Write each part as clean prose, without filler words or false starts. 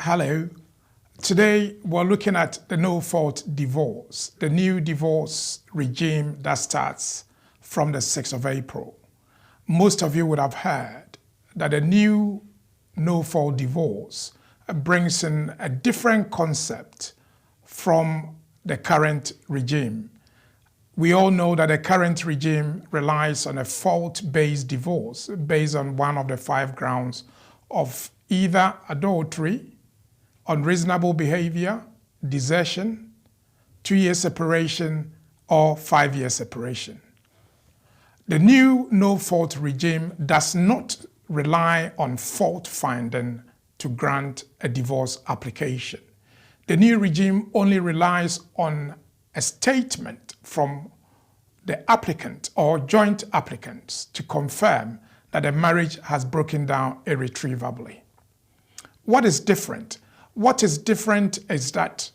Hello. Today we're looking at the no-fault divorce, the new divorce regime that starts from the 6th of April. Most of you would have heard that the new no-fault divorce brings in a different concept from the current regime. We all know that the current regime relies on a fault-based divorce based on one of the 5 grounds of either adultery, unreasonable behavior, desertion, 2-year separation, or 5-year separation. The new no-fault regime does not rely on fault finding to grant a divorce application. The new regime only relies on a statement from the applicant or joint applicants to confirm that the marriage has broken down irretrievably. What is different? What is different is that,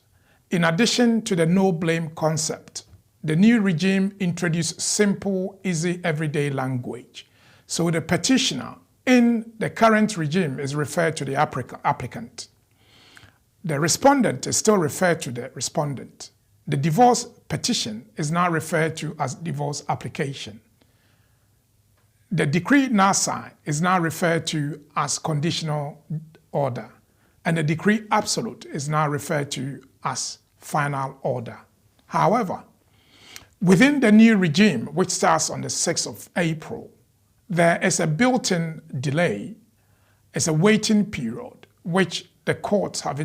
in addition to the no-blame concept, the new regime introduced simple, easy, everyday language. So the petitioner in the current regime is referred to the applicant. The respondent is still referred to the respondent. The divorce petition is now referred to as divorce application. The decree nisi is now referred to as conditional order, and the decree absolute is now referred to as final order. However, within the new regime, which starts on the 6th of April, there is a built-in delay, it's a waiting period, which the courts have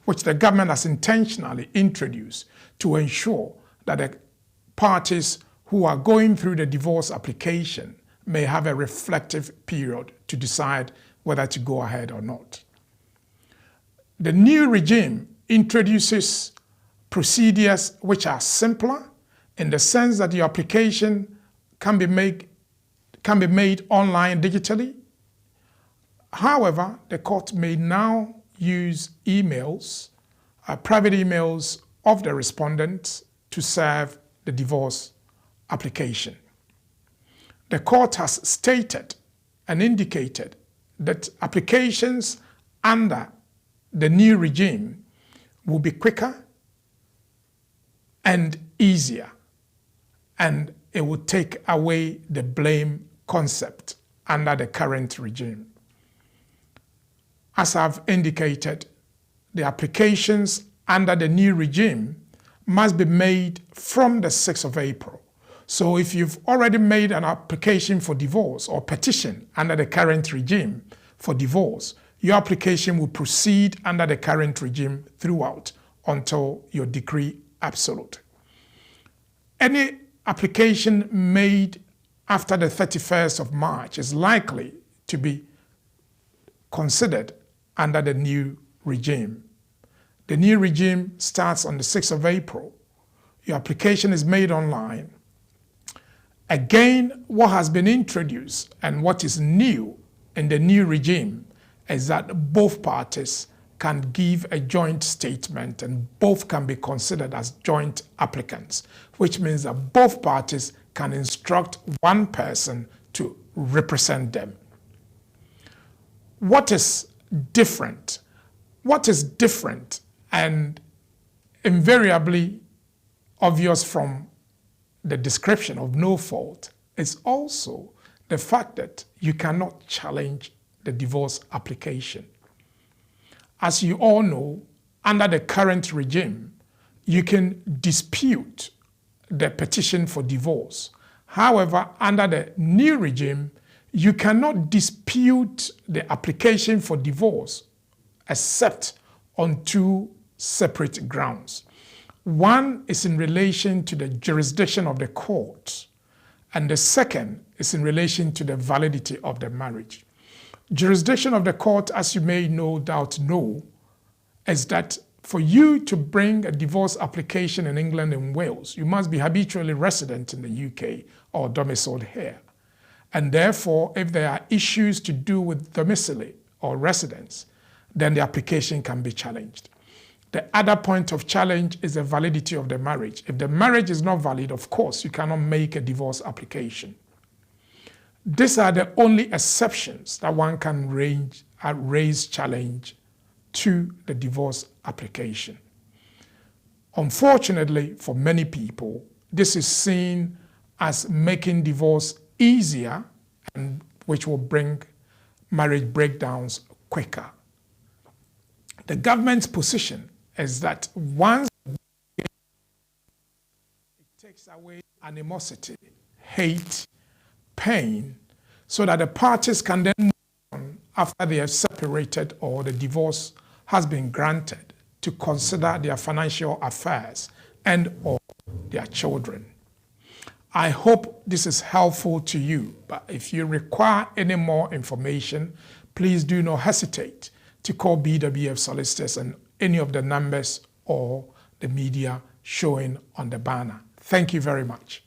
which the government has intentionally introduced to ensure that the parties who are going through the divorce application may have a reflective period to decide whether to go ahead or not. The new regime introduces procedures which are simpler in the sense that your application can be made online digitally. However, the court may now use emails, private emails of the respondents to serve the divorce application. The court has stated and indicated that applications under the new regime will be quicker and easier, and it will take away the blame concept under the current regime. As I've indicated, the applications under the new regime must be made from the 6th of April. So if you've already made an application for divorce or petition under the current regime for divorce, your application will proceed under the current regime throughout until your decree absolute. Any application made after the 31st of March is likely to be considered under the new regime. The new regime starts on the 6th of April. Your application is made online. Again, what has been introduced and what is new in the new regime is that both parties can give a joint statement and both can be considered as joint applicants, which means that both parties can instruct one person to represent them. What is different? What is different and invariably obvious from the description of no fault is also the fact that you cannot challenge the divorce application. As you all know, under the current regime, you can dispute the petition for divorce. However, under the new regime, you cannot dispute the application for divorce except on 2 separate grounds. One is in relation to the jurisdiction of the court, and the second is in relation to the validity of the marriage. Jurisdiction of the court, as you may no doubt know, is that for you to bring a divorce application in England and Wales, you must be habitually resident in the UK or domiciled here. And therefore, if there are issues to do with domicile or residence, then the application can be challenged. The other point of challenge is the validity of the marriage. If the marriage is not valid, of course, you cannot make a divorce application. These are the only exceptions that one can raise challenge to the divorce application. Unfortunately, for many people, this is seen as making divorce easier, and which will bring marriage breakdowns quicker. The government's position is that once it takes away animosity, hate, pain, so that the parties can then move on after they are separated or the divorce has been granted to consider their financial affairs and or their children. I hope this is helpful to you, but if you require any more information, please do not hesitate to call BWF Solicitors and any of the numbers or the media showing on the banner. Thank you very much.